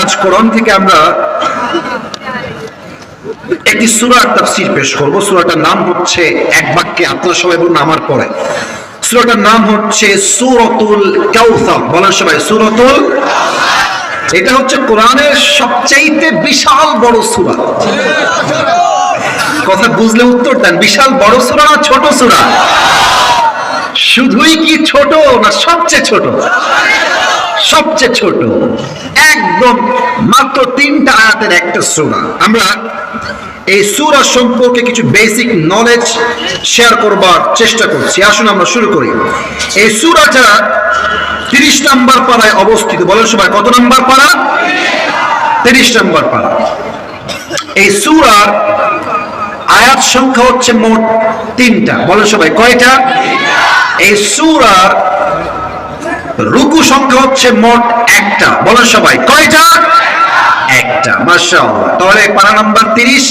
আজ কোরআন থেকে আমরা একটি সূরার তাফসীর পেশ করব। সূরাটার নাম হচ্ছে, এক বাক্যে আপনারা সবাই বলুন আমার পরে, সূরাটার নাম হচ্ছে সূরাতুল কাউসার। বলেন সবাই, সূরাতুল। এটা হচ্ছে কোরআনের সবচেয়ে বিশাল বড় সূরা। কথা বুঝলে উত্তর দেন, বিশাল বড় সূরা না ছোট সূরা? শুধুই কি ছোট না সবচেয়ে ছোট? সবচেয়ে ছোট, একদম মাত্র 3টা আয়াতের একটা সূরা। আমরা এই সূরা সম্পর্কে কিছু বেসিক নলেজ শেয়ার করবার চেষ্টা করছি। আসুন আমরা শুরু করি। এই সূরাটা 30 নম্বর পারায় অবস্থিত। বলেন সবাই, কত নম্বর পারা? 30 নম্বর পারা। এই সূরার আয়াত সংখ্যা হচ্ছে মোট 3টা। বলেন সবাই, কয়টা? এই সূরার রুকু সংখ্যা হচ্ছে মোট 1টা। বলেন সবাই, কয়টা? 1টা। মাশাআল্লাহ। তাহলে পারা নাম্বার 30,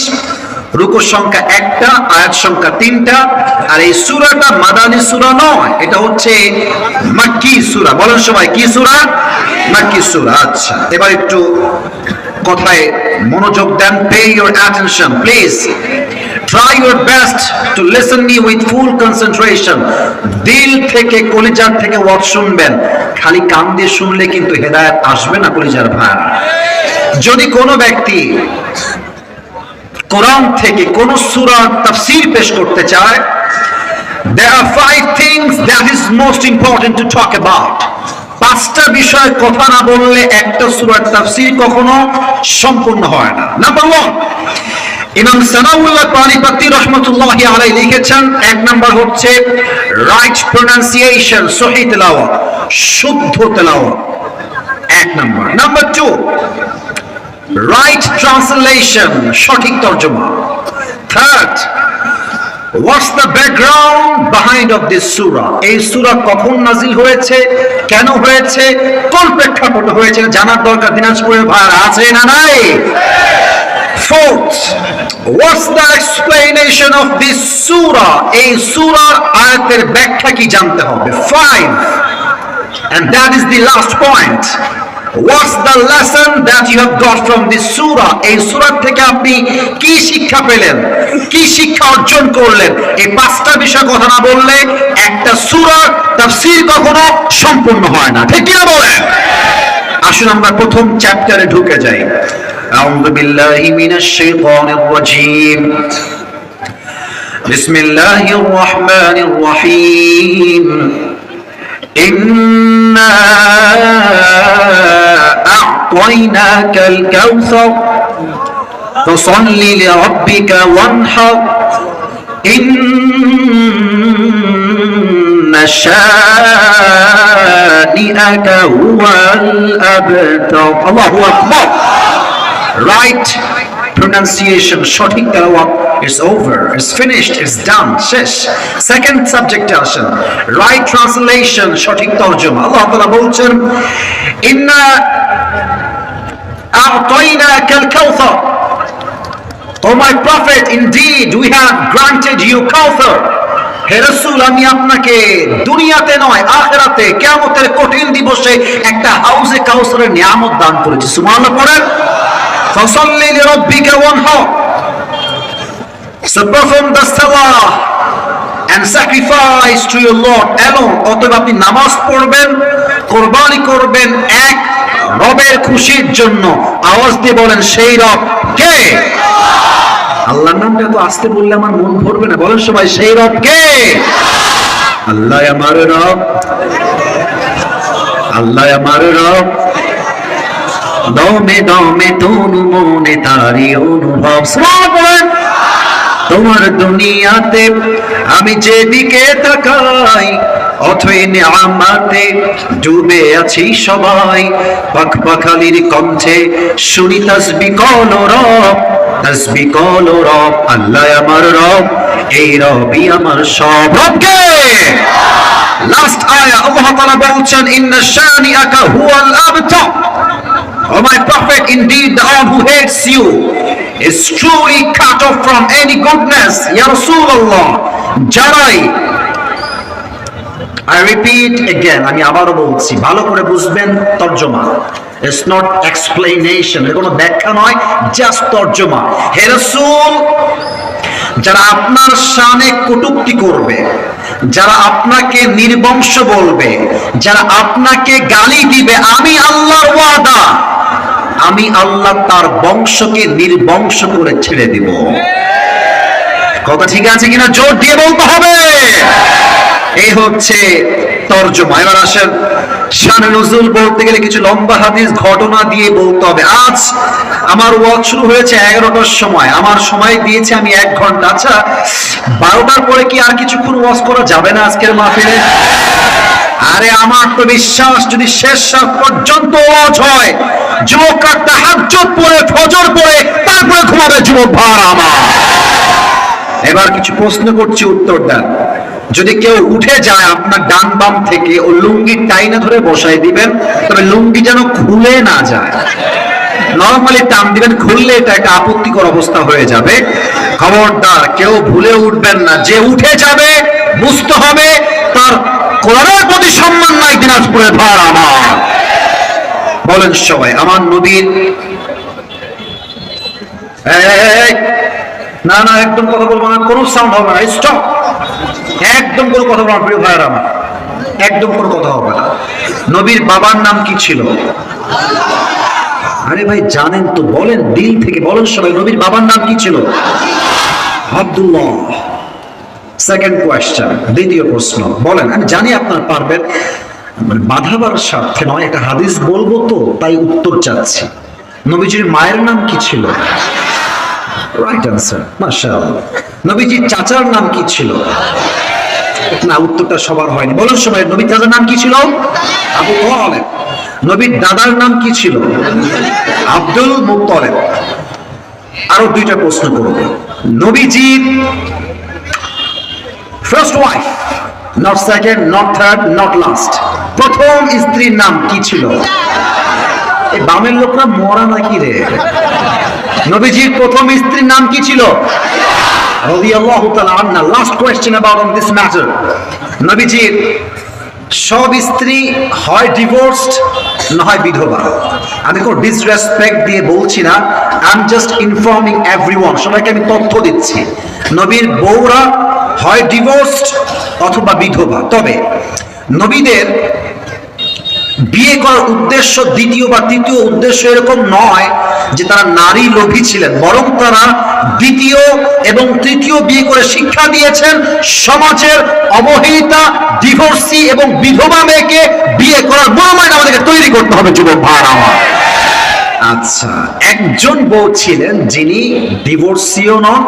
রুকুর সংখ্যা 1টা, আয়াত সংখ্যা 3টা। আর এই সূরাটা মাদানী সূরা নয়, এটা হচ্ছে মাক্কি সূরা। বলেন সবাই, কি সূরা? মাক্কি সূরা। আচ্ছা, এবার একটু কথায় মনোযোগ দেন। Pay your attention, please. Try your best to listen me with full concentration. দিল থেকে, কলিজার থেকে ওয়াজ শুনবেন। খালি কান দিয়ে শুনলে কিন্তু হেদায়েত আসবে না কলিজার ভাই। যদি কোনো ব্যক্তি কোরআন থেকে কোন সূরার তাফসীর পেশ করতে চায়, there are 5 things that is most important to talk about. 5টা বিষয় কথা না বললে একটা সূরার তাফসীর কখনো সম্পূর্ণ হয় না। নাম্বার 1, ইমাম সানাউল্লাহ পানিপতি রাহমাতুল্লাহি আলাইহি লিখেছেন, 1 নাম্বার হচ্ছে রাইট প্রোনাউন্সিয়েশন, সহিহ তেলাওয়াত, শুদ্ধ তেলাওয়াত, 1 নাম্বার। নাম্বার 2, রাইট ট্রান্সলেশন, সঠিক তরজমা। 3rd, what's the background behind of this surah? এই সূরা কখন নাজিল হয়েছে, কেন হয়েছে, কোন প্রেক্ষাপটে হয়েছে জানার দরকার দিনাজপুরের ভাইরা আছে না নাই? 4th, what's the explanation of this surah? এই সূরার আয়াতের ব্যাখ্যা কি জানতে হবে। 5, and that is the last point, what's the lesson that you have got from this surah? এই সূরা থেকে আপনি কি শিক্ষা পেলেন, কি শিক্ষা অর্জন করলেন? এই 5টা বিষয় কথা না বললে একটা সূরার তাফসীর কখনো সম্পূর্ণ হয় না। ঠিক কি না বলেন? আসুন আমরা প্রথম চ্যাপ্টারে ঢুকে যাই। আউযু বিল্লাহি মিনাশ শাইতানির রাজীম। বিসমিল্লাহির রাহমানির রহিম। إنا أعطيناك الكوثر فصل لربك وانحر إن شانئك هو الأبتر. الله أكبر. Right pronunciation, সঠিক তেলাওয়াত, it's over, it's finished, it's done, শেষ। সেকেন্ড সাবজেক্টে আসেন, রাইট ট্রান্সলেশন, সঠিক তরজমা। আল্লাহ তাআলা বলছেন, ইন্না আ'তাইনাকাল কাউসার, O my prophet, indeed we have granted you কাউসার। হে রাসূল, আমি আপনাকে দুনিয়াতে নয় আখিরাতে, কিয়ামতের কঠিন দিবসে একটা হাউজে কাউসারের নিয়ামত দান করেছি। সুবহানাল্লাহ পড়েন। ফসল্লি লিরাব্বিকা ওয়ানহার, so perform the salah and sacrifice to your Lord alone. অতএব আপনি নামাজ পড়বেন, কোরবানি করবেন এক রবের খুশির জন্য। আওয়াজ দিয়ে বলেন, সেই রব কে? আল্লাহর নামটা তো আস্তে বললে আমার মন ভরবে না। বলেন সবাই, সেই রব কে? আল্লাহ আমার রব, আল্লাহ আমার রব, দমে দমে তনু মনে তারি অনুভব। তোমার দুনিয়াতে আমি যেদিকে তাকাই, অথই নিয়ামতে ডুবে আছি সবাই। পাখপাখালির কণ্ঠে শুনি তাসবিহ করো রব, তাসবিহ করো রব। আল্লাহ আমার রব, এই রবই আমার সব। রব কে? লাস্ট আয়াত আল্লাহ তাআলা বলছেন, ইন্না শানিআকা হুয়াল আবতার। Oh my prophet, indeed the one who hates you is truly cut off from any goodness. Ya Rasulullah, যারাই, I repeat again, আমি আবারও বলছি, ভালো করে বুঝবেন তরজমা। ইটস নট এক্সপ্লেনেশন, এর কোনো ব্যাখ্যা নয়, জাস্ট তর্জমা। হে রাসূল, যারা আপনার শানে কটূক্তি করবে, যারা আপনাকে নির্বংশ বলবে, যারা আপনাকে গালি দিবে, আমি আল্লাহর ওয়াদা, আমি আল্লাহ তার বংশকে নির্বংশ করে ছেড়ে দিব। কথা ঠিক আছে কিনা জোর দিয়ে বলতে হবে। এই হচ্ছে তরজমা। এবার আসেন, শানে নজুল বলতে গেলে কিছু লম্বা হাদিস ঘটনা দিয়ে বলতে হবে। আজ আমার ওয়াজ শুরু হয়েছে 11টার সময়, আমার সময় দিয়েছে আমি 1 ঘন্টা। আচ্ছা, 12টার পরে কি আর কিছুক্ষণ ওয়াজ করা যাবে না আজকের মাহফিলে? আরে আমার তো বিশ্বাস, যদি শেষ রাত পর্যন্ত ওয়াজ হয়, যুবকরা তাহাজ্জুদ পড়ে, ফজর পড়ে, তারপরে ঘুমাবে যুবক ভাইরা আমার। এবার কিছু প্রশ্ন করছি, উত্তর দেন। যদি কেউ উঠে যায় আপনার ডান বাম থেকে, ও লুঙ্গি টাইনা ধরে বসাই দিবেন, তবে লুঙ্গি যেন খুলে না যায়। নরমালি টান দিবেন, খুললে এটা একটা আপত্তিকর অবস্থা হয়ে যাবে। খবরদার কেউ ভুলে উঠবেন না, যে উঠে যাবে বুঝতে হবে তার কোরআনের প্রতি সম্মান নাই। দিনাজপুরের ভাই আমার, বলেন সবাই আমার নবীর, না না একদম কথা বলবো না, কোনো সাউন্ড হবে না, স্টপ, একদম কোনো কথা বলবো না প্রিয় ভাইয়ের আমার, একদম কোনো কথা হবে না। নবীর বাবার নাম কি ছিল? আরে ভাই জানেন তো, বলেন দিল থেকে বলেন সবাই, নবীর বাবার নাম কি ছিল? আব্দুল্লাহ। সেকেন্ড কোয়েশ্চেন, দ্বিতীয় প্রশ্ন, বলেন, আমি জানি আপনার পারবেন, বাধাবার স্বার্থে নয়, একটা হাদিস বলবো তো তাই উত্তর চাচ্ছি। নবীজির মায়ের নাম কি ছিল? রাইট আনসার, মাশাআল্লাহ। নবীজির চাচার নাম কি ছিল? না, উত্তরটা সবার হয়নি, বলুন সবাই, নবীর চাচার নাম কি ছিল? আবু তালেব। নবীর দাদার নাম কি ছিল? Abdul Muttalib. আরো 2টা প্রশ্ন করব। নবীজির first wife, not second, not third, not last, প্রথম স্ত্রীর নাম কি ছিল? এই বামের লোকরা মরা নাকি রে? নবীজির প্রথম স্ত্রীর নাম কি ছিল? রাদিয়াল্লাহু তাআলা আনহা। Last question about on this matter. নবীজির সব স্ত্রী হয় ডিভোর্সড না হয় বিধবা। আমি কোনো ডিসরেসপেক্ট দিয়ে বলছি না, I am just informing everyone, সবাইকে আমি তথ্য দিচ্ছি। নবীর বউরা হয় ডিভোর্সড অথবা বিধবা। তবে নবীদের বিয়ে করার উদ্দেশ্য দ্বিতীয় বা তৃতীয় উদ্দেশ্য এরকম নয় যে তারা নারী লোভী ছিলেন, বরং তারা দ্বিতীয় এবং তৃতীয় বিয়ে করে শিক্ষা দিয়েছেন সমাজের অবহেলিতা, ডিভোর্সি এবং বিধবা মেয়েকে বিয়ে করার মনোমাইন আমাদেরকে তৈরি করতে হবে যুবক ভাইরা আমার। আচ্ছা, একজন বউ ছিলেন যিনি ডিভোর্সিও নন,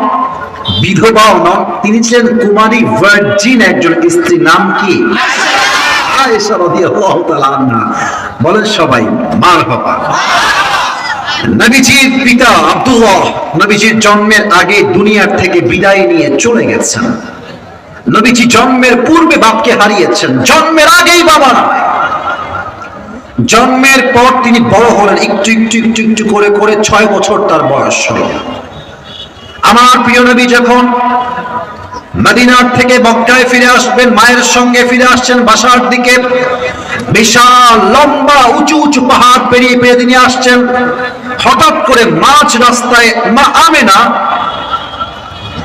বিধবাও নন, তিনি ছিলেন কুমারী ভার্জিন একজন স্ত্রী, নাম কি? আয়েশা রাদিয়াল্লাহু তাআলা আনহা। বলেন সবাই মারহাবা। নবীজির পিতা আব্দুল্লাহ নবীজির জন্মের আগে দুনিয়ার থেকে বিদায় নিয়ে চলে গেছেন। নবীজি জন্মের পূর্বে বাপকে হারিয়েছেন, জন্মের আগেই বাবা নয়। জন্মের পর তিনি বড় হলেন, একটু একটু একটু একটু করে করে 6 বছর তার বয়স হলো। আমার প্রিয় নবী যখন মদিনার থেকে মক্কায় ফিরে আসবেন, মায়ের সঙ্গে ফিরে আসছেন বাসার দিকে, বিশাল লম্বা উঁচু উঁচু পাহাড় পেরিয়ে পেরিয়ে তিনি আসছেন। হঠাৎ করে মাঝ রাস্তায় মা আমেনা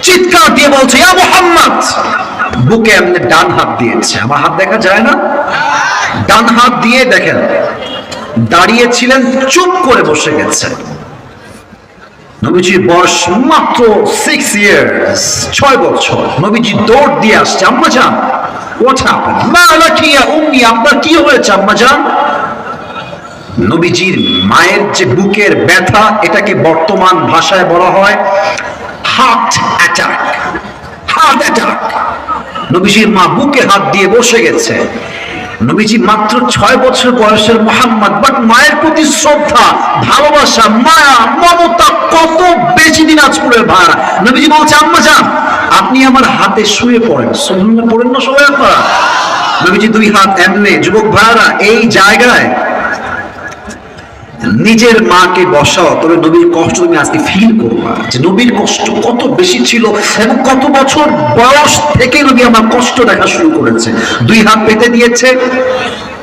চিৎকার দিয়ে বলছে, ইয়া মুহাম্মদ। বুকে এমনি ডান হাত দিয়েছে, আমার হাত দেখা যায় না, ডান হাত দিয়ে দেখেন দাঁড়িয়েছিলেন, চুপ করে বসে গেছে। নবীজির বয়স মাত্র 6 ইয়ার্স, 6 বছর। নবীজি দৌড় দিয়ে আসছে, আম্মা জান, হোয়াট হ্যাপেন্ড? মা লাকি ইয়া উম্মি, আপনার কি হয়েছে আম্মা জান? নবীজির মায়ের যে বুকের ব্যথা, এটাকে বর্তমান ভাষায় বলা হয় হার্ট অ্যাটাক। Heart attack. নবীজির মা বুকে হাত দিয়ে বসে গেছে। নবীজি মাত্র 6 বছর বয়সের মুহাম্মদ, বাট মায়ের প্রতি শ্রদ্ধা, ভালোবাসা, মায়া, মমতা কত বেশি দিনাজপুরের ভাড়া। নবীজি বলছে, আম্মা জান আপনি আমার হাতে শুয়ে পড়েন। সুবহানাল্লাহ পড়েন না সবাই আপনারা? নবীজি 2 হাত এমনি, যুবক ভাইরা এই জায়গায় নিজের মাকে বসাও, তবে নবীর কষ্ট তুমি আজকে ফিল করবা, যে নবীর কষ্ট কত বেশি ছিল এবং কত বছর বয়স থেকে নবী আমার কষ্ট দেখা শুরু করেছে। 2 হাত পেতে দিয়েছে,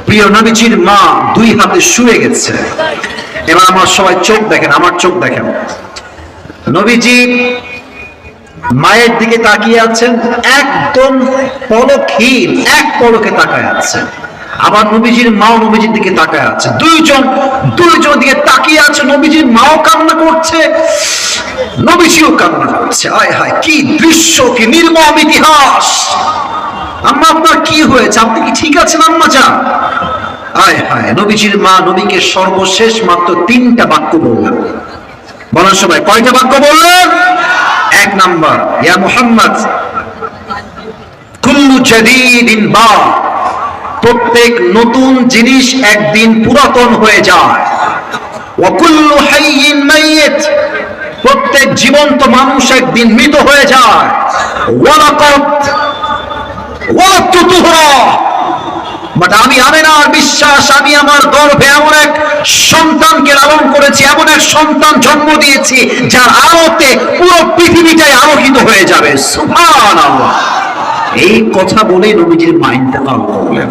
প্রিয় নবীজির মা দুই হাতে শুয়ে গেছে। এবার আমার সবাই চোখ দেখেন, আমার চোখ দেখেন। নবীজি মায়ের দিকে তাকিয়ে আছেন, একদম পলকহীন, এক পলকে তাকায় আছে। আবার নবীজির মাও নবীজির দিকে তাকায় আছে। দুইজন দিকে তাকিয়ে আছে। নবীজির মাও কান্না করছে, নবীজিও কান্না করছে। আয় হায়, কি দৃশ্য, কি নির্মম ইতিহাস। আম্মা আপনার কি হয়েছে? আপনি কি ঠিক আছেন আম্মা জান? আয় হায়, নবীজির মা নবীকে সর্বশেষ মাত্র 3টা বাক্য বললেন। বলার সময় কয়টা বাক্য বললেন? 1 নাম্বার, ইয়া মুহাম্মদ কুল্লু জাদীদিন বা, প্রত্যেক নতুন জিনিস একদিন পুরাতন হয়ে যায়। ওয়া কুল্লু হাইয়িন মাইয়িত, প্রত্যেক জীবন্ত মানুষ একদিন মৃত হয়ে যায়। ওয়ালাকাদ ওয়াতুতুহরা, বাট আমি আমিনার বিশ্বাস, আমি আমার গর্ভে এমন এক সন্তানকে লালন করেছি, এমন এক সন্তান জন্ম দিয়েছি যার আলোতে পুরো পৃথিবীটাই আলোকিত হয়ে যাবে। সুবহানাল্লাহ। এই কথা বলে নবীজির মা ইন্তেকাল করলেন।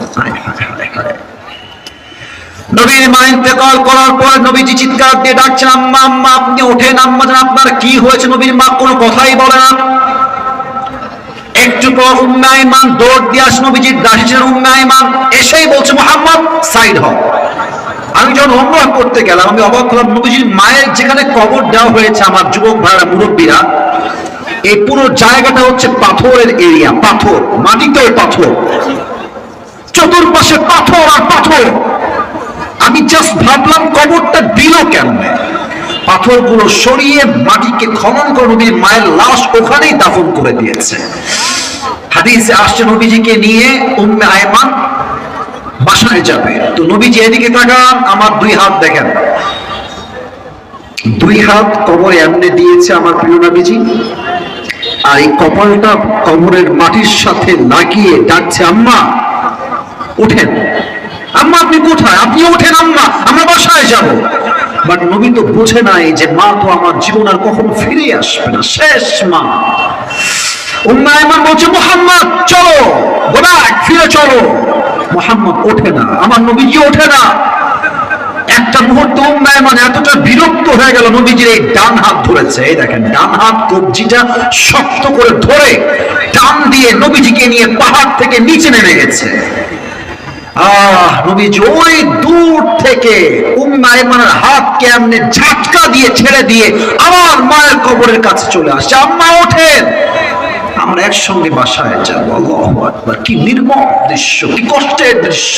নবীর মা ইন্তেকাল করার পর নবীজি চিৎকার দিয়ে ডাকছেন, আম্মা আম্মা, আপনি ওঠেন। আম্মা জান আপনার কি হয়েছে? নবীর মা কোনো কথাই বলে না। একটু পর উম্মে আইমান দৌড় দিয়ে আসে, নবীজির দাসী ছিলেন উম্মে আইমান, এসেই বলছে, মুহাম্মদ সাইড হও। আমি যখন উমরাহ করতে গেলাম, আমি অবাক হলাম, নবীজির মায়ের যেখানে কবর দেওয়া হয়েছে, আমার যুবক ভাইরা মুরব্বীরা, এই পুরো জায়গাটা হচ্ছে পাথরের এরিয়া, পাথর, মাটিতে পাথর, চতুর্পাশে পাথর আর পাথর। আমি জাস্ট ভাবলাম কবরটা দিল কেমনে? পাথরগুলো সরিয়ে মাটিকে খনন করে নবীর মায়ের লাশ ওখানেই দাফন করে দিয়েছে। হাদিসে আসছে নবীজিকে নিয়ে উম্মে আয়মান বাসায় যাবে, তো নবীজি এদিকে তাকান, আমার 2 হাত দেখেন, 2 হাত কবরে এমনি দিয়েছে আমার প্রিয় নবীজি, আর এই কপালটা কবরের মাটির সাথে লাগিয়ে ডাকছে, আম্মা উঠেন। আম্মা আপনি কোথায়? আপনি ওঠেন আম্মা, আমরা বাসায় যাব। বাট নবী তো বুঝে নাই যে মা তো আমার জীবন আর কখনো ফিরে আসবে না, শেষ মা। উম্মে আয়মান বলছে, মুহাম্মদ চলো, গো ব্যাক, ফিরে চলো। মুহাম্মদ ওঠে না, আমার নবীজি ওঠে না। একটা মুহূর্ত উম্মে আয়মান এতটা বিরক্ত হয়ে গেল, নবীজির এই ডান হাত ধরেছে, এই দেখেন ডান হাত কবজিটা শক্ত করে ধরে টান দিয়ে নবীজিকে নিয়ে পাহাড় থেকে নিচে নেমে গেছে। নবীজি ওই দূর থেকে উম্মে আয়মানের হাতকে এমনি ঝাটকা দিয়ে ছেড়ে দিয়ে আমার মায়ের কবরের কাছে চলে আসছে, আম্মা ওঠেন, আমরা একসঙ্গে বাসায় যাবো। আল্লাহু আকবার, কি নির্মম দৃশ্য, কি কষ্টের দৃশ্য।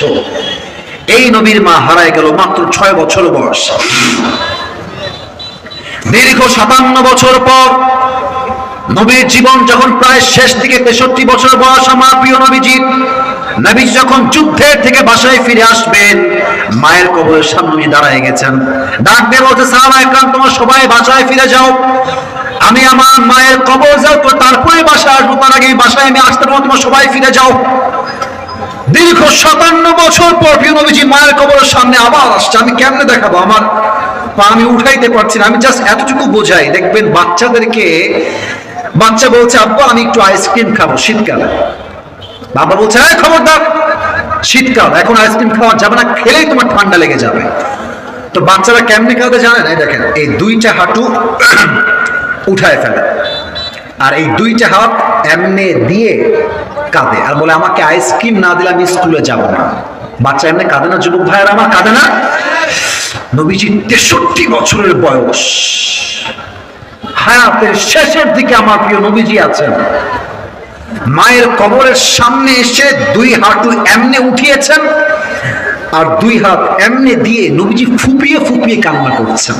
এই নবীর মা হারায় গেল মাত্র 6 বছর বয়স। দীর্ঘ 57 বছর পর নবীর জীবন যখন প্রায় শেষ দিকে, 63 বছর বয়স আমার প্রিয় নবীজি যখন যুদ্ধের থেকে বাসায় ফিরে আসবেন, মায়ের কবরের সামনে দাঁড়ায় গেছেন, ডাক দিয়ে বলতে, সাহাবা একরাম তোমরা সবাই বাসায় ফিরে যাও, আমি আমার মায়ের কবর যাও তো তারপরে বাসায় আসবো, তার আগে বাসায় আমি আসতে পারবো, তোমরা সবাই ফিরে যাও। দীর্ঘ 57 বছর পর প্রিয় নবীজি মায়ের কবরের সামনে আবার আসছে। আমি কেমনে দেখাবো? আমার পা আমি উঠাইতে পারছি না। আমি জাস্ট এতটুকু বোঝাই, দেখবেন বাচ্চাদেরকে, বাচ্চা বলছে আব্বা আমি একটু আইসক্রিম খাবো শীতকালে, বাবা বলছে হ্যাঁ খবরদার, শীতকাল এখন আইসক্রিম খাওয়া যাবে না, খেলেই তোমার ঠান্ডা লেগে যাবে। তো বাচ্চারা কেমনে কাঁদে জানেন? এই দেখেন, এই 2টা হাঁটু উঠায় ফেলে, আর এই 2টা হাত এমনে দিয়ে কাঁদে, আর বলে আমাকে আইসক্রিম না দিলে আমি স্কুলে যাব না। বাচ্চা এমনি কাঁদে না যুবক ভাইয়েরা আমার, কাঁদে না? নবীজি 63 বছরের বয়স, হায়াতের শেষের দিকে আমার প্রিয় নবীজি আছেন, মায়ের কবরের সামনে এসে 2 হাঁটু এমনি উঠিয়েছেন, আর 2 হাত এমনি দিয়ে নবীজি ফুপিয়ে ফুপিয়ে কান্না করছেন।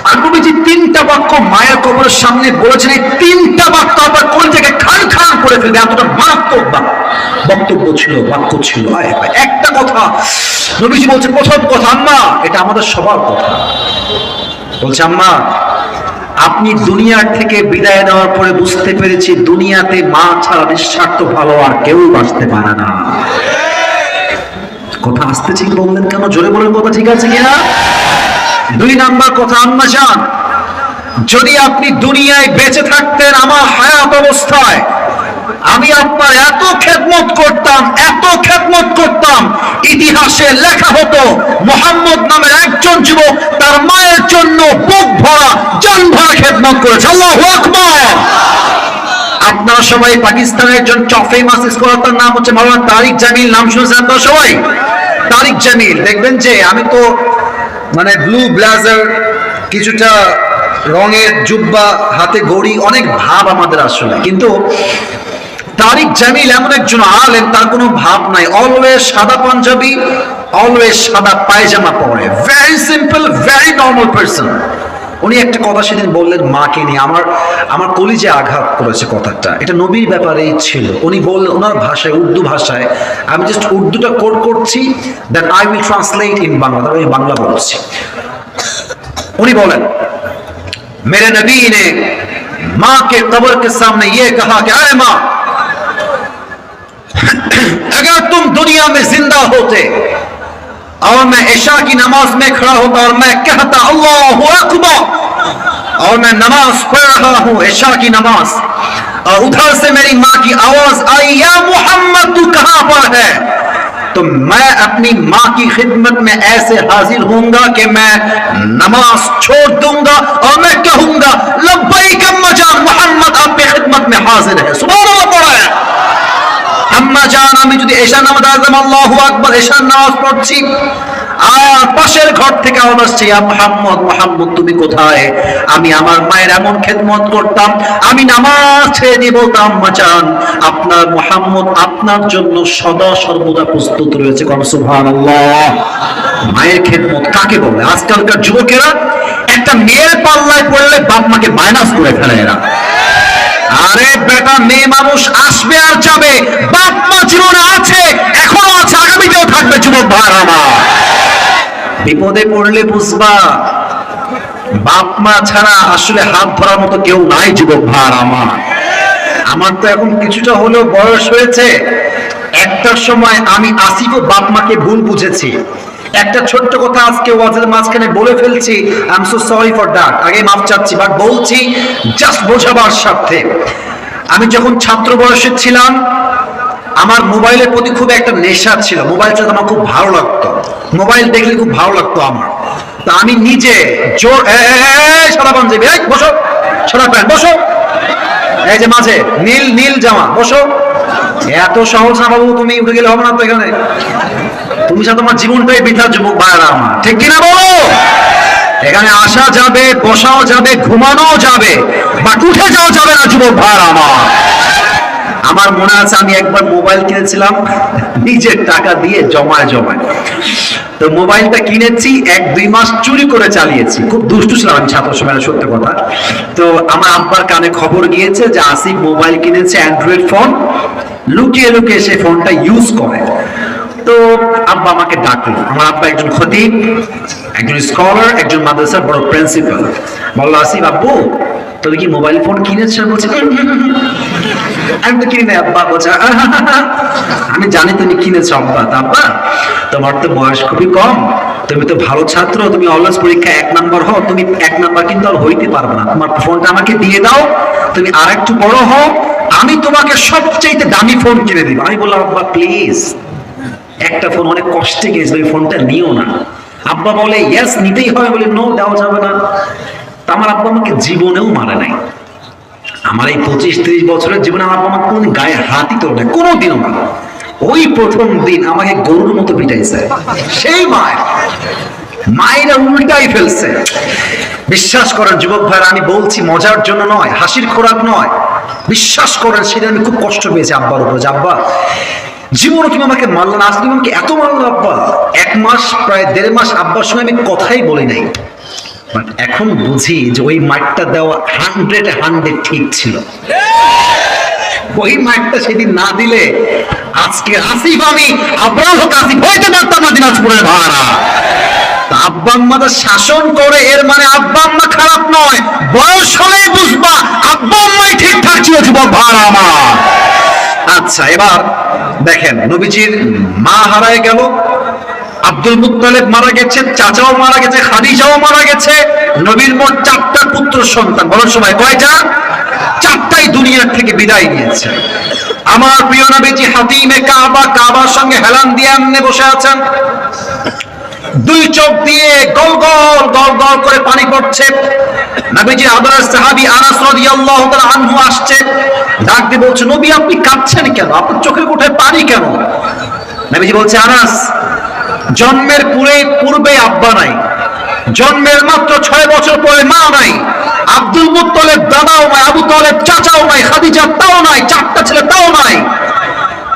আর নবীজি 3টা বাক্য মায়ের কবরের সামনে বলেছেন, এই 3টা বাক্য আপনার কোন থেকে খান খান করে ফেলবে, এতটা মারাত্মক বক্তব্য ছিল, বাক্য ছিল। একটা কথা নবীজি বলছে, প্রথম কথা, আম্মা এটা আমাদের সবার কথা, বলছে আম্মা আপনি দুনিয়ার থেকে বিদায় নেওয়ার পরে বুঝতে পেরেছি দুনিয়াতে মা ছাড়া নিঃস্বার্থ ভালো আর কেউ বাঁচতে পারে না। কথা আসতে ঠিক বললেন কেন? জোরে বলেন, কথা ঠিক আছে কিনা? 2 নাম্বার কথা, আম্মা জান যদি আপনি দুনিয়ায় বেঁচে থাকতেন আমার হায়াত অবস্থায়, আমি আপনার এত খেদমত করতাম, ইতিহাসে লেখা হতো মুহাম্মদ নামের একজন যুবক তার মায়ের জন্য বুক ভরা জান ভরা খেদমত করেছে। আল্লাহু আকবার। আপনারা সবাই পাকিস্তানের একজন ফেমাস স্কলার, তার নাম হচ্ছে মাওলানা তারিক জামিল, নাম শুনেছেন আপনারা সবাই? তারিক জামিল, দেখবেন যে আমি তো মানে ব্লু ব্লেজার, কিছুটা রঙের জুব্বা, হাতে ঘড়ি, অনেক ভাব আমাদের আসলে, কিন্তু তারিক জামিল এমন একজন আলেম, তার কোনো ভাব নাই। অলওয়েজ সাদা পাঞ্জাবি, অলওয়েজ সাদা পায়জামা পরে, very simple, very normal person. উনি একটা কথা সেদিন বললেন মাকে নিয়ে, আমার কলিজে আঘাত করেছে কথাটা। এটা নবীর ব্যাপারেই ছিল। উনি বললেন ওনার ভাষায়, উর্দু ভাষায়, আমি জাস্ট উর্দুটা কোট করছি, then I will translate in Bangla, তারপর আমি বাংলা বলছি। উনি বলেন, मेरे नबी ने माँ के कब्र के सामने ये कहा कि अरे माँ, अगर तुम दुनिया में जिंदा होते और मैं इशा की नमाज में खड़ा होता और मैं कहता अल्लाहु अकबर, और मैं नमाज पढ़ रहा हूँ इशा की नमाज, और उधर से मेरी माँ की आवाज आई या मोहम्मद तू कहां पर है, तो मैं अपनी माँ की खिदमत में ऐसे हाजिर होऊंगा कि मैं नमाज छोड़ दूंगा और मैं कहूंगा लब्बैक अम्मा जान, मोहम्मद आपकी खिदमत में हाजिर है। सुभान अल्लाह पढ़ा है। আম্মা জান, আমি যদি এশার নামাজ আজম আল্লাহু আকবার এশার নামাজ পড়ছি, আর পাশের ঘর থেকে আওয়াজ আসছে ইয়া মুহাম্মদ, মুহাম্মদ তুমি কোথায়? আমি আমার মায়ের এমন খেদমত করতাম, আমি নামাজ ছেড়ে দিয়ে বলতাম আম্মা জান, আপনার মুহাম্মদ আপনার জন্য সদা সর্বদা প্রস্তুত রয়েছে। সুবহানাল্লাহ। মায়ের খেদমত কাকে বলে? আজকালকার যুবকেরা একটা মেয়ের পাল্লায় পড়লে বাপ মাকে মাইনাস করে ফেলে এরা। আরে বেটা, মেয়ে মানুষ আসবে আর যাবে, বাপ মা জীবনে আছে, এখনো আছে, আগামীতেও থাকবে। যুবক ভাইরা আমার, বিপদে পড়লে বুঝবা বাপ মা ছাড়া আসলে হাত ধরার মতো কেউ নাই। যুবক ভাইরা আমার তো এখন কিছুটা হলেও বয়স হয়েছে। একটা সময় আমি আসিফও বাপ মাকে ভুল বুঝেছি। একটা ছোট্ট কথা আজকে ওয়াজের মাঝখানে বলে ফেলছি, I am so sorry for that, আগে মাফ চাচ্ছি, বাট বলছি জাস্ট বোঝাবার স্বার্থে। আমি যখন ছাত্র বয়সে ছিলাম, আমার মোবাইলের প্রতি খুব একটা নেশা ছিল। মোবাইল চালাতে আমার খুব ভালো লাগতো, মোবাইল দেখলে খুব ভালো লাগতো আমার। তা আমি নিজে জোর, সাদা পাঞ্জাবি, বসো, সাদা প্যান্ট বসো, এই যে মাঝে নীল নীল জামা বসো। এত সহজ না বাবু, তুমি উঠে গেলে হবে না তো এখানে, তুমি সাথে তোমার জীবনটাই বৃথা। যুবক ভাইরা আমার, ঠিক কিনা বলো? এখানে আসা যাবে, বসাও যাবে, ঘুমানো যাবে, বাট উঠে যাওয়া যাবে না। যুবক ভাইরা আমার মনে আছে আমি একবার মোবাইল কিনেছিলাম নিজের টাকা দিয়ে জমায়। তো মোবাইলটা কিনেছি, 1-2 মাস চুরি করে চালিয়েছি। খুব দুষ্টু ছিলাম আমি ছাত্র সময়, সত্য কথা। তো আমার আব্বার কানে খবর গিয়েছে যে আসিফ মোবাইল কিনেছে, অ্যান্ড্রয়েড ফোন, লুকিয়ে লুকিয়ে সে ফোনটা ইউজ করে। তো আব্বা আমাকে ডাকলো। আমার আব্বা একজন খতিব, একজন স্কলার, একজন মাদ্রাসার বড় প্রিন্সিপাল। বললো আসিফ আব্বু, তুমি কি মোবাইল ফোন কিনেছো? বলছে আমি তো কিনি না আব্বা। বলছে আমি জানি তুমি কিনেছো আব্বা। তা আব্বা, তোমার তো বয়স খুবই কম, তুমি তো ভালো ছাত্র, তুমি অলওয়েজ পরীক্ষায় 1 নাম্বার হও, তুমি 1 নাম্বার কিন্তু আর হইতে পারবে না, তোমার ফোনটা আমাকে দিয়ে দাও, তুমি আর একটু বড় হও, আমি তোমাকে সবচেয়ে দামি ফোন কিনে দিব। আমি বললাম আব্বা প্লিজ, একটা ফোন অনেক কষ্টে কিনেছি, ওই ফোনটা নিও না। আব্বা বলে ইয়েস নিতেই হবে, বলে নো, দেওয়া যাবে না। তা আমার আব্বা আমাকে জীবনেও মারে নাই। আমার এই 25-30 বছরের জীবনে আমার আব্বা আমাকে কোনদিন গায়ে হাতই তোলে না, কোনোদিনও না। ওই প্রথম দিন আমাকে গরুর মতো পিটাইছে সেই মায়েরা উল্টাই ফেলছে। বিশ্বাস করেন যুবক ভাইরা, আমি বলছি মজার জন্য নয়, হাসির খোরাক নয়, বিশ্বাস করেন সেটা আমি খুব কষ্ট পেয়েছি আব্বার উপরে। যে আব্বা জীবনে তুমি আমাকে মারলে না, আজ তুমি আমাকে এত মারলো আব্বা। 1 মাস, প্রায় 1.5 মাস আব্বার সঙ্গে আমি কথাই বলি নাই। বাট এখন বুঝি যে ওই মাঠটা দেওয়া 100 ঠিক ছিল। ওই মাঠটা সেদিন না দিলে আজকে আসিফ আমি আব্রাহ কাসিফ হইতে পারতাম না দিনাজপুরের ভাড়া। আব্বা আম্মাদের শাসন করে এর মানে আব্বা আম্মা খারাপ নয়, বয়স হলেই বুঝবা আব্বা আম্মাই ঠিকঠাক ছিল। যুবক ভাড়া আমার, আচ্ছা এবার দেখেন, নবীজির মা হারায় গেল, আব্দুল মুত্তালিব মারা গেছে, চাচাও মারা গেছে, খাদিজাও মারা গেছে। নবীর মোট 4টা পুত্র সন্তান। বলার সময় কয়টা? 4টাই অবস্থায় দুনিয়ার থেকে বিদায় নিয়েছে। আমার প্রিয় নবীজি হাতিমে কাবা, কাবার সঙ্গে হেলান দিয়ে এমনি বসে আছেন, দুই চোখ দিয়ে গল গল গল গল করে পানি পড়ছে। নবীজির আদরের সাহাবী আনাস রাদিয়াল্লাহু তাআলা আনহু আসছে, ডাক দিয়ে বলছে, নবী আপনি কাঁদছেন কেন, আপনার চোখের কোঠায় পানি কেন? নবীজি বলছে, আনাস, জন্মের পূর্বে আব্বা নাই, জন্মের মাত্র 6 বছর পরে মা নাই, আব্দুল মুত্তালিব দাদাও নাই, আবু তালেব চাচাও নাই, খাদিজা তাও নাই, 4টা ছেলে তাও নাই।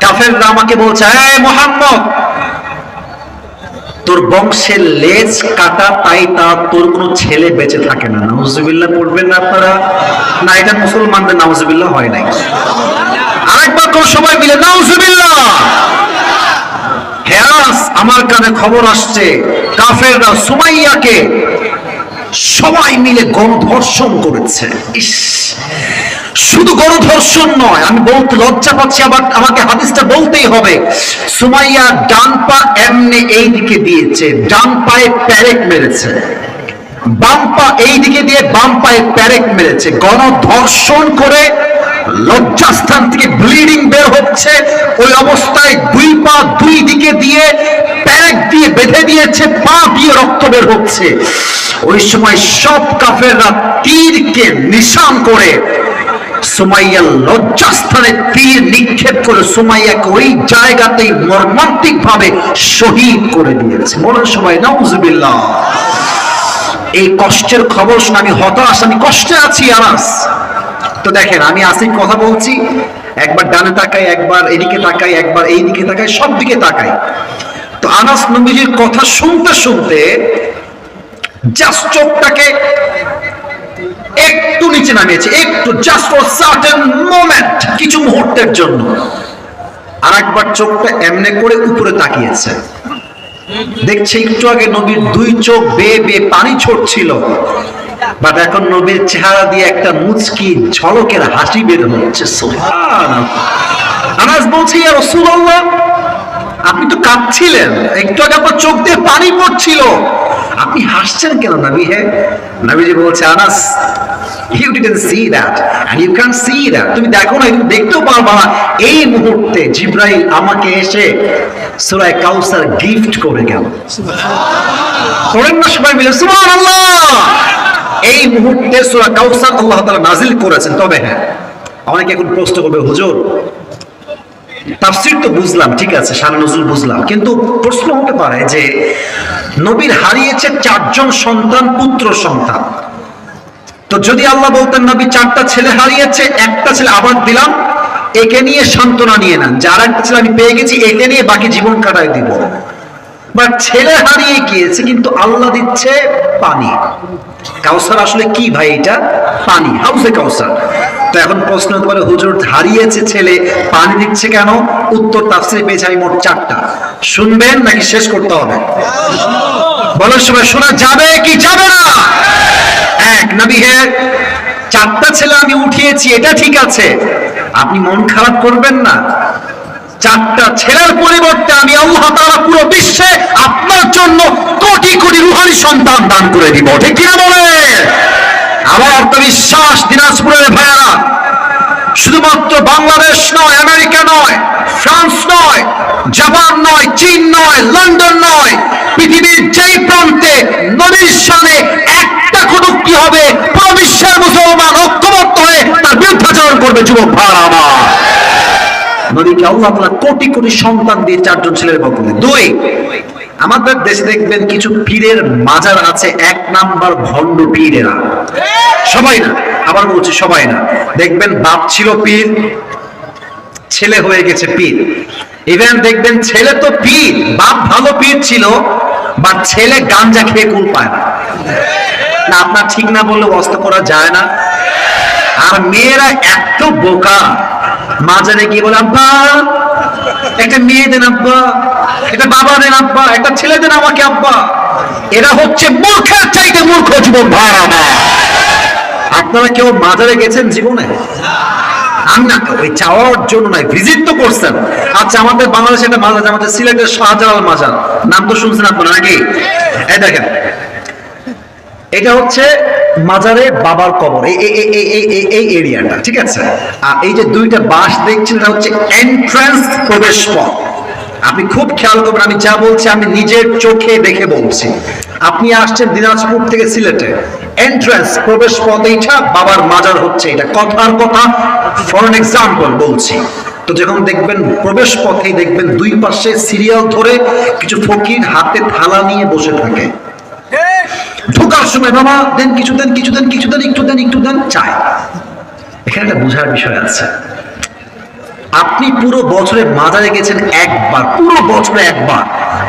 কাফেররা আমাকে বলছে, এই মুহাম্মদ, তোর বংশের লেজ কাটা, তাই তোর কোনো ছেলে বেঁচে থাকে না। নাউজুবিল্লাহ পড়বেন না আপনারা? না, এটা মুসলমানদের নাউজুবিল্লাহ হয় নাই। আরেকবার কোন সবাই মিলে নাউজুবিল্লাহ। হেরাস, আমার কানে খবর আসছে কাফেররা সুমাইয়াকে সবাই মিলে গণধর্ষণ করেছে। ইস, শুধু গণধর্ষণ নয়, আমি বলতে লজ্জা পাচ্ছি, আবার আমাকে হাদিসটা বলতেই হবে। সুমাইয়া ডান পা এমনি এই দিকে দিয়েছে, ডান পায়ে প্যারেক মেরেছে, বাম পা এই দিকে দিয়ে বাম পায়ে প্যারেক মেরেছে, গণধর্ষণ করে লজ্জাস্থান থেকে ব্লিডিং বের হচ্ছে। ওই অবস্থায় দুই পা দুই দিকে দিয়ে প্যারেক দিয়ে বেঁধে দিয়েছে, পা দিয়ে রক্ত বের হচ্ছে। ওই সময় সব কাফেররা তীরকে নিশান করে সুমাইয়ার লজ্জাস্থানে তীর নিক্ষেপ করে সুমাইয়াকে ওই জায়গাতেই মর্মান্তিক ভাবে শহীদ করে দিয়েছে। বলেন সবাই নাউজুবিল্লাহ। এই কষ্টের খবর শুনে আমি হতাশ, আমি কষ্টে আছি আনাস। তো দেখেন, আমি আসিফ কথা বলছি, একবার ডানে তাকাই, একবার এদিকে তাকাই, একবার এই দিকে তাকাই, সব দিকে তাকাই। তো আনাস নবীজির কথা শুনতে শুনতে জাস্ট চোখটাকে একটু নিচে নামিয়েছে, একটু, জাস্ট ফর সার্টেন মোমেন্ট, কিছু মুহূর্তের জন্য। আর একবার চোখটা এমনে করে উপরে তাকিয়েছে, দেখছে একটু আগে নবীর দুই চোখ বেয়ে বেয়ে পানি ছড়ছিল, বাট এখন নবীর চেহারা দিয়ে একটা মুচকি ঝলকের হাসি বের হচ্ছে। সুবহানাল্লাহ। আনাস বলছে, ইয়া রাসূলুল্লাহ, আপনি তো কাঁদছিলেন, একটু আগে আপনার চোখ দিয়ে পানি পড়ছিল, আপনি হাসছেন কেন নবী? হে, নবীজি বলছে, Anas, you didn't see that and you can't see that, তুমি দেখো না, তুমি দেখতেও পারবা না। এই মুহূর্তে জিবরাইল আমাকে এসে সূরা কাউসার গিফট করে গেল। সুবহানাল্লাহ। পড়েন না সবাই মিলে সুবহানাল্লাহ। এই মুহূর্তে সূরা কাউসার আল্লাহ তাআলা নাজিল করেছেন। তবে হ্যাঁ, অনেকে এখন প্রশ্ন করবে, হুজুর তাফসীর তো বুঝলাম, ঠিক আছে, শান নজুল বুঝলাম, কিন্তু প্রশ্ন হতে পারে যে নবীর হারিয়েছে 4 জন সন্তান, পুত্র সন্তান। তো যদি আল্লাহ বলতেন নবী 4টা ছেলে হারিয়েছে, একটা ছেলে আবার দিলাম, একে নিয়ে সান্ত্বনা নিয়ে নেন, যার একটা ছেলে আমি পেয়ে গেছি, একে নিয়ে বাকি জীবন কাটাই দিব। বাট ছেলে হারিয়ে গিয়েছে, কিন্তু আল্লাহ দিচ্ছে পানি। কাউসার আসলে কি ভাই? এটা পানি, হাউজে কাউসার। তো এখন প্রশ্ন হতে পারে, হুজুর হারিয়েছে ছেলে, পানি দিচ্ছে কেন? উত্তর তাফসীরে পেয়েছি আমি মোট 4টা। শুনবেন নাকি শেষ করতে হবে? বলার সময় শোনা যাবে কি যাবে না? এক, নবী হে, 4টা ছেলে আমি উঠিয়েছি, এটা ঠিক আছে, আপনি মন খারাপ করবেন না। 4টা ছেলের পরিবর্তে আমি আল্লাহ তাআলা পুরো বিশ্বে আপনার জন্য কোটি কোটি রূহানি সন্তান দান করে দিব। ঠিক কিনা বলে? আমার আত্মবিশ্বাস, দিনাজপুরের ভাইয়েরা, শুধুমাত্র বাংলাদেশ নয়, আমেরিকা নয়, ফ্রান্স নয়, জাপান নয়, চীন নয়, লন্ডন নয়, পৃথিবীর যেই প্রান্তে নবীর শানে একটা কটূক্তি হবে, পুরো বিশ্বের মুসলমান ঐক্যবদ্ধ হয়ে তার বিরুদ্ধাচরণ করবে। যুবক ভাইরা আমার, নবীকে আল্লাহ তাআলা কোটি কোটি সন্তান দিয়ে 4 জন ছেলের বদলে। 2, আমাদের দেশে দেখবেন কিছু পীরের মাজার আছে, 1 নাম্বার ভণ্ড পীরেরা। সবাই না, আবার বলছি সবাই না, দেখবেন বাপ ছিল পীর, ছেলে হয়ে গেছে পীর। ইভেন দেখবেন ছেলে তো পীর, বাপ ভালো পীর ছিল, বাট ছেলে গাঞ্জা খেয়ে কুল পায় না। না, আপনার ঠিক না বললে অস্ত করা যায় না। আর মেয়েরা এত বোকা, মাজারে গিয়ে বলে, আব্বা একটা মেয়ে দেন, আব্বা একটা বাবা দেন, আব্বা একটা ছেলে দেন আমাকে, আব্বা। এরা হচ্ছে মূর্খের চাইতে মূর্খ। যুবক ভাই আমার, আপনারা কেউ মাজারে গেছেন জীবনে? আমি না, ওই চাওয়ার জন্য নয়, ভিজিট তো করছেন। আচ্ছা, আমাদের বাংলাদেশে একটা মাজার, আমাদের সিলেটের শাহজালাল মাজার, নাম তো শুনছেন আপনারা নাকি? এই দেখেন, এটা হচ্ছে মাজারে বাবার কবর, এই এরিয়াটা, ঠিক আছে। আর এই যে দুইটা বাঁশ দেখছেন, এটা হচ্ছে এন্ট্রান্স, প্রবেশ পথ। আপনি খুব খেয়াল করবেন, আমি যা বলছি আমি নিজের চোখে দেখে বলছি। আপনি আসছেন দিনাজপুর থেকে সিলেটে, এন্ট্রান্স, প্রবেশ পথ এইটা, বাবার মাজার হচ্ছে এটা, কথার কথা, ফর এন এক্সাম্পল বলছি। তো যখন দেখবেন প্রবেশ পথেই দেখবেন দুই পাশে সিরিয়াল ধরে কিছু ফকির হাতে থালা নিয়ে বসে থাকে। ঢোকার সময় বাবা দেন, কিছু দেন, কিছু দেন, কিছু দেন, একটু দেন, একটু দেন, চায়। এখানে একটা বোঝার বিষয় আছে। আপনি পুরো বছরে মাজারে গেছেন একবার, পুরো বছরে একবার,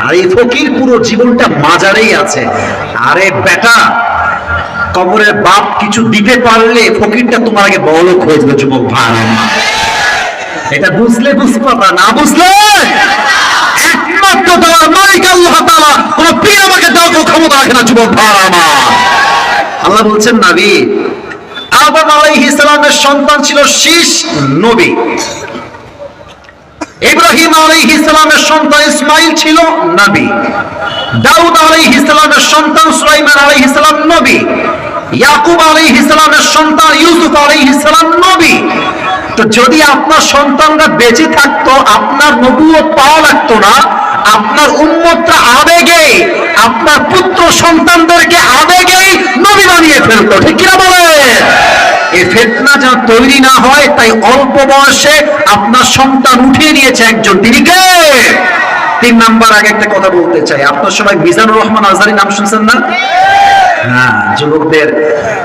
আর এই ফকির পুরো জীবনটা মাজারেই আছে। আরে বেটা, কবরের বাপ কিছু দিতে পারলে ফকিরটা তোমার আগে বড়লোক হয়ে যাবে যুবক ভাই। এটা বুঝলে বুঝতে পারবা, না বুঝলে একমাত্র দেওয়ার মালিক আল্লাহ তাআলা, কোন পীর আমাকে দেওয়ার ক্ষমতা রাখে না যুবক ভাই আমার। আল্লাহ বলছেন নবী আদম আলাইহিস সালামের সন্তান ছিল শীষ নবী, ইব্রাহিম আলাইহিস সালামের সন্তান ইসমাইল ছিল নবী, দাউদ আলাইহিস সালামের সন্তান সুলাইমান আলাইহিস সালাম নবী, ইয়াকুব আলাইহিস সালামের সন্তান ইউসুফ আলাইহিস সালাম নবী। তো যদি আপনার সন্তানরা বেঁচে থাকতো, আপনার নবুয়ত পাওয়া লাগতো না, আপনার উম্মতরা আবেগে আপনার পুত্র সন্তানদেরকে আবেগেই নবী বানিয়ে ফেলতো, ঠিক কিনা বলে? এই ফিতনা যেন তৈরি না হয়, তাই অল্প বয়সে আপনার সন্তান উঠিয়ে নিয়েছে একজন, তিনি কে? 3 নাম্বার আগে একটা কথা বলতে চাই। আপনার সবাই মিজানুর রহমান আজহারী নাম শুনছেন না? হ্যাঁ, যুবকদের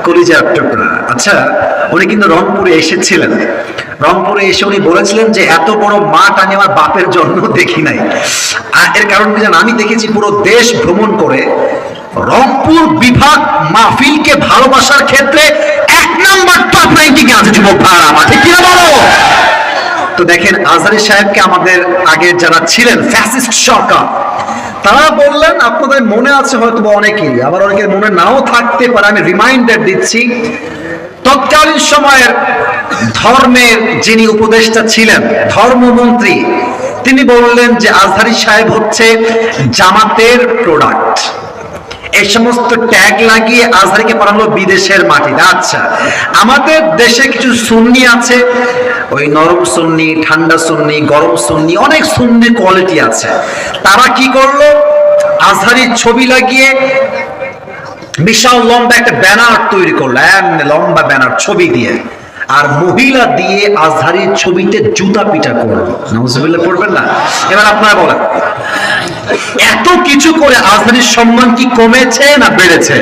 কলিজার টুকরা। আচ্ছা, উনি কিন্তু রংপুরে এসেছিলেন। রংপুরে এসে উনি বলেছিলেন যে এত বড় মাঠ আমি আমার বাপের জন্য দেখি নাই। আর এর কারণ কি জানেন? আমি দেখেছি পুরো দেশ ভ্রমণ করে রংপুর বিভাগ মাহফিলকে ভালোবাসার ক্ষেত্রে 1 নাম্বার টপ র্যাঙ্কিং এ আছে যুবক ভাইরা আমার, ঠিক কি না বলো? তো দেখেন, আজহারী সাহেবকে আমাদের আগে যারা ছিলেন ফ্যাসিস্ট সরকার, তারা বললেন, আপনাদের মনে আছে হয়তো অনেকেই, আবার অনেকের মনে নাও থাকতে পারে, আমি রিমাইন্ডার দিচ্ছি, তৎকালীন সময়ের ধর্মের যিনি উপদেষ্টা ছিলেন, ধর্মমন্ত্রী, তিনি বললেন যে আজহারী সাহেব হচ্ছে জামাতের প্রোডাক্ট। এই সমস্ত ট্যাগ লাগিয়ে আজহারীকে পাঠানো বিদেশের মাটিতে। আচ্ছা, আমাদের দেশে কিছু সুন্নি আছে, ওই নরম সুন্নি, ঠান্ডা সুন্নি, গরম সুন্নি, অনেক সুন্নি কোয়ালিটি আছে। তারা কি করলো? আজহারীর ছবি লাগিয়ে বিশাল লম্বা একটা ব্যানার তৈরি করলো, লম্বা ব্যানার ছবি দিয়ে, আর মহিলা দিয়ে আজহারীর ছবিতে জুতা পিটা করলো। নাউজুবিল্লাহ পড়বেন না? এবার আপনারা বলেন, এত কিছু করে আজহারীর সম্মান কি কমেছে না বেড়েছে?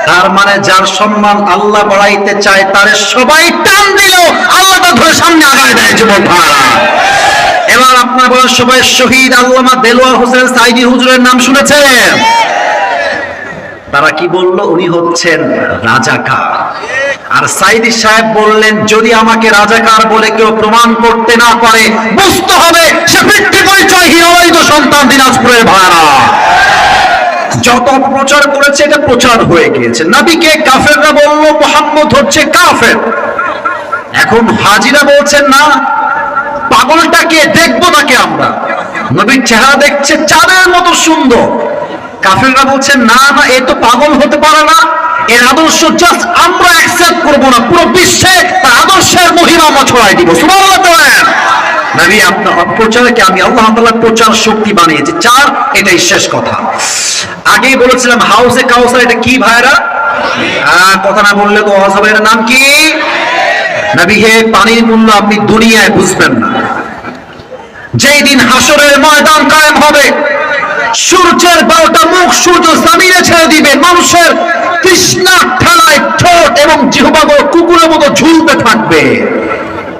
তার মানে যার সম্মান আল্লাহ বাড়াইতে চায়, তার সবাই টান দিল আল্লাহ তা ধরে সামনে আগায় দেয় যুবক ভাইরা। এবার আপনারা বলেন, সবাই শহীদ আল্লামা দেলোয়ার হোসেন সাইদি হুজুরের নাম শুনেছেন? তারা কি বলল? উনি হচ্ছেন রাজাকার। আর সাইদি সাহেব বললেন, যদি আমাকে রাজাকার বলে কেউ প্রমাণ করতে না পারে, বুঝতে হবে সে পিতৃ পরিচয়হীন অবৈধ সন্তান দিনাজপুরের ভাইরা। যত প্রচার করেছে এটা প্রচার হয়ে গিয়েছে। নবীকে কাফেররা বলল মুহাম্মদ হচ্ছে কাফের। এখন হাজিরা বলছেন না, পাগলটাকে দেখবো তাকে আমরা। নবীর চেহারা দেখছে চাঁদের মতো সুন্দর। কাফেররা বলছেন না না, এ তো পাগল হতে পারে না, এর আদর্শ জাস্ট আমরা অ্যাকসেপ্ট করবো না, পুরো বিশ্বে তার আদর্শের মহিমা আমরা ছড়াই দিব। সুবহানাল্লাহ বলেন। নবী আপনার প্রচারকে আমি আল্লাহ তাআলা প্রচার শক্তি বানিয়েছি। 4, এটাই শেষ কথা। আগেই বলেছিলাম হাউসে কাউসার, এটা কি ভাইরা? কথা না বললে তো হবে। এর নাম কি? নবী হে, পানির মূল্য আপনি দুনিয়ায় বুঝবেন না। যেই দিন হাসরের ময়দান কায়েম হবে, সূর্যের 12টা মুখ সূর্য জমিনে ছেড়ে দিবে, মানুষের তৃষ্ণা ঠেলায় ঠোঁট এবং জিহ্বা কুকুরের মতো ঝুলতে থাকবে।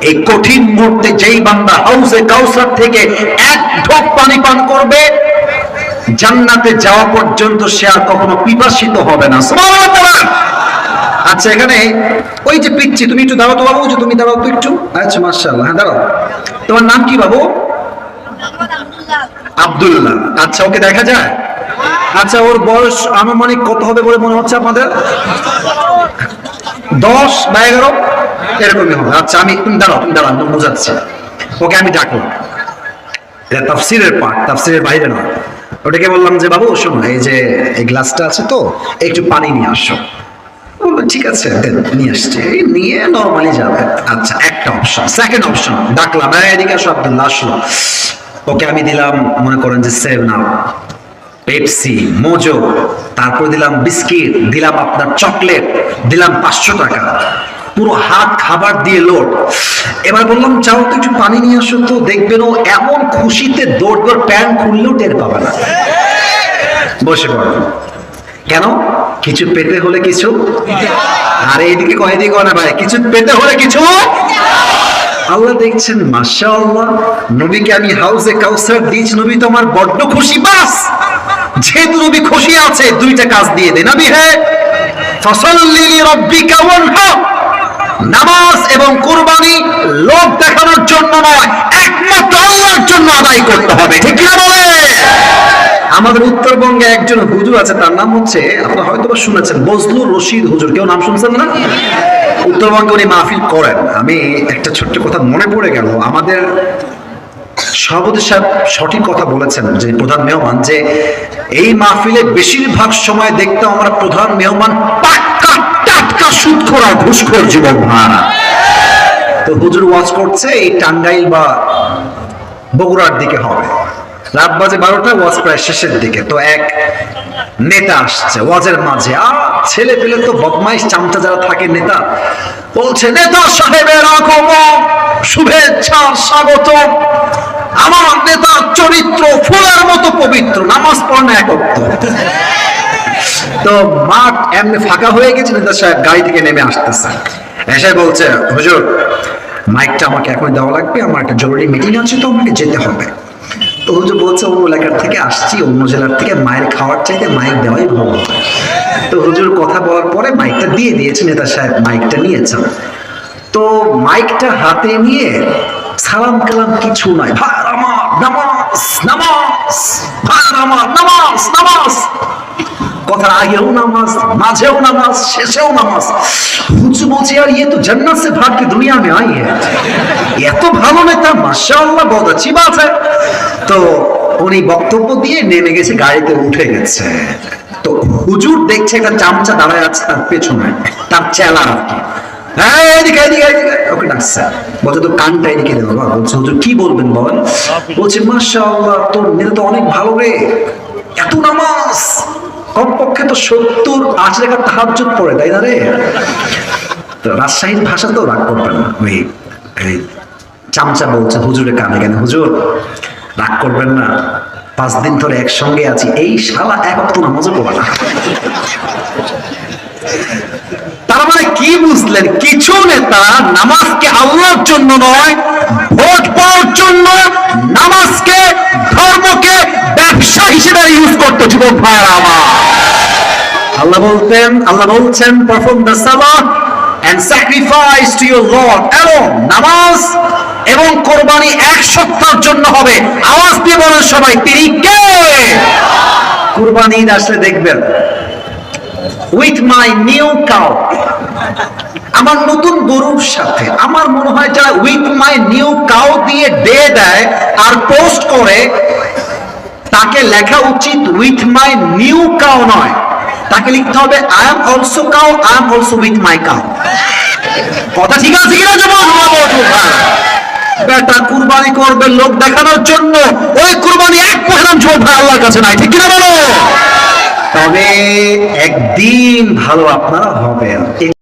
এই কঠিন মুহূর্তে যেই বান্দা হাউসে কাউসার থেকে 1 ঢোক পানি পান করবে, জান্নাতে যাওয়া পর্যন্ত সে আর কখনো পিপাসিত হবে না। সুবহানাল্লাহ। আচ্ছা, এখানে ওই যে পিচ্ছি, তুমি একটু দাঁড়াও তো বাবু, যে তুমি দাঁড়াও তো একটু। আচ্ছা, মাশাআল্লাহ, হ্যাঁ দাঁড়াও। তোমার নাম কি বাবু? আব্দুল্লাহ। আচ্ছা, ওকে দেখা যায়? আচ্ছা, ওর বয়স আনুমানিক কত হবে বলে মনে হচ্ছে আপনাদের? 10 বা 11 এরকমই হবে। আচ্ছা, তুমি দাঁড়াও, আমি বোঝাচ্ছি। ওকে আমি ডাকলাম, এটা তাফসীরের পাঠ, তাফসীরের বাইরে নয়। ওটাকে বললাম যে বাবু শোনো, এই যে এই গ্লাসটা আছে তো, একটু পানি নিয়ে আসো। ঠিক আছে দেন, নিয়ে আসছে, নিয়ে নর্মালি যাবে। আচ্ছা, একটা অপশন। সেকেন্ড অপশন, ডাকলাম, এদিকে আসো আব্দুল্লাহ, আসলো। ওকে আমি দিলাম মনে করেন যে 7 আপ, পেপসি, মোজো, তারপর দিলাম বিস্কিট, দিলাম আপনার চকলেট, দিলাম 500 টাকা, পুরো হাত খাবার দিয়ে লোড। এবার বললাম যাও তো একটু পানি নিয়ে আসো, তো দেখবেন ও এমন খুশিতে দৌড়, প্যান্ট খুললেও টের পাবে না, বসে পড়বে। কেন? কিছু পেতে হলে কিছু, আর এইদিকে কয় দিকে না ভাই, কিছু পেতে হলে কিছু। আল্লাহ দেখছেন, মাশাআল্লাহ, নবীকে আমি হাউজে কাউসার দিয়েছি, নবী তো আমার বড্ড খুশি। বাস, যেহেতু নবী খুশি আছে, দুইটা কাজ দিয়ে দেন। নবী হে ফাসাল্লি লিরাব্বিকা ওয়ানহার, নামাজ এবং কুরবানি লোক দেখানোর জন্য নয়, একমাত্র আল্লাহর জন্য আদায় করতে হবে, ঠিক কি না বলে? আমাদের উত্তরবঙ্গে একজন হুজুর আছে, তার নাম হচ্ছে, আপনারা হয়তো বা শুনেছেন, বজলুর রশিদ হুজুর। কেউ নাম শুনছেন না? উত্তরবঙ্গে উনি মাহফিল করেন। আমি একটা ছোট্ট কথা মনে পড়ে গেল, আমাদের সভাপতি সাহেব সঠিক কথা বলেছেন, যে প্রধান মেহমান, যে এই মাহফিলে বেশিরভাগ সময় দেখতাম আমরা প্রধান মেহমান পাক্কা টাটকা সুদখোর আর ঘুষখোর যুবক ভাড়া। তো হুজুর ওয়াজ করছে এই টাঙ্গাইল বা বগুড়ার দিকে হবে, রাত বাজে 12টা, ওয়াজ প্রায় শেষের দিকে। তো এক নেতা আসছে ওয়াজের মাঝে, আর ছেলে পেলে তো বদমাইশ চামচা যারা থাকে, নেতা বলছে, নেতা সাহেবের আগমন, শুভেচ্ছা, স্বাগত। আমার নেতার চরিত্র ফুলের মতো পবিত্র, নামাজ পড়ে না এক ওয়াক্ত। তো মাঠ এমনি ফাঁকা হয়ে গেছে, নেতা সাহেব গাড়ি থেকে নেমে আসতেছে, এসে বলছে, হুজুর মাইকটা আমাকে এখন দেওয়া লাগবে, আমার একটা জরুরি মিটিং আছে, তো আমাকে যেতে হবে। তো হুজুর বলছে, অন্য এলাকার থেকে আসছি, অন্য জেলার থেকে, মায়ের খাওয়ার চাইতে মাইক দেওয়াই ভালো। তো হুজুর কথা বলার পরে মাইকটা দিয়ে দিয়েছে, নেতা সাহেব মাইকটা নিয়েছেন। তো মাইকটা হাতে নিয়ে সালাম কালাম কিছু নাই, ভাই আমার নামাজ নামাজ, ভাই আমার নামাজ নামাজ, কথার আগেও নামাজ, মাঝেও নামাজ, শেষেও নামাজ। হুজুর বলছে, আর ये तो जन्नत से भाग के दुनिया में आई है। এত ভালো নেতা, মাশাআল্লাহ, বহুত अच्छी बात है। তো উনি বক্তব্য দিয়ে নেমে গেছে, গাড়িতে উঠে গেছে। তো হুজুর দেখছে একটা চামচা দাঁড়ায় আছে তার পেছনে, তার চেলা আর কি। এদিকে এদিকে এদিকে, ওকে ডাকছে, বলছে তো কানটা এদিকে দেবো। বলছে, হুজুর কি বলবেন বলেন। বলছে, মাশাআল্লাহ, তোর নেতা তো অনেক ভালো রে, এত নামাজ, কমপক্ষে তো 70-80 টাকা তাহাজ্জুদ পড়ে, তাই না রে? তো রাজশাহীর ভাষা তো রাগ করবেন না, ওই চামচা বলছে হুজুরের কানে, কেন হুজুর রাগ করবেন না, 5 দিন ধরে একসঙ্গে আছি, এই শালা এক ওয়াক্ত নামাজও পড়ে না। তার মানে কি বুঝলেন? কিছু নেতা নামাজকে আল্লাহর জন্য নয়, ভোট পাওয়ার জন্য নামাজকে, ধর্মকে ব্যবসা হিসেবে ইউজ করতে, যুবক ভাইরা আমার। আল্লাহ বলছেন, পারফর্ম দ্য সালাত and sacrifice to your Lord alone। নামাজ এবং কোরবানি এক সপ্তাহের জন্য হবে। আওয়াজ দিয়ে বলেন সবাই, তিনি কে? কুরবানি ঈদ আসলে দেখবেন, উইথ মাই নিউ কাউ, আমার নতুন গরুর সাথে। আমার মনে হয় যারা উইথ মাই নিউ কাউ দিয়ে ডে দেয় আর পোস্ট করে, তাকে লেখা উচিত উইথ মাই নিউ কাউ নয়, তাকে লিখতে হবে I am also cow, I am also with my cow. কথা ঠিক আছে কিনা যুবক? বেটা কুরবানি করবে লোক দেখানোর জন্য, ওই কুরবানি এক পয়সা যুবক ভাই আল্লাহর কাছে নাই, ঠিক কিনা বলো? তবে একদিন ভালো আপনারা হবেন।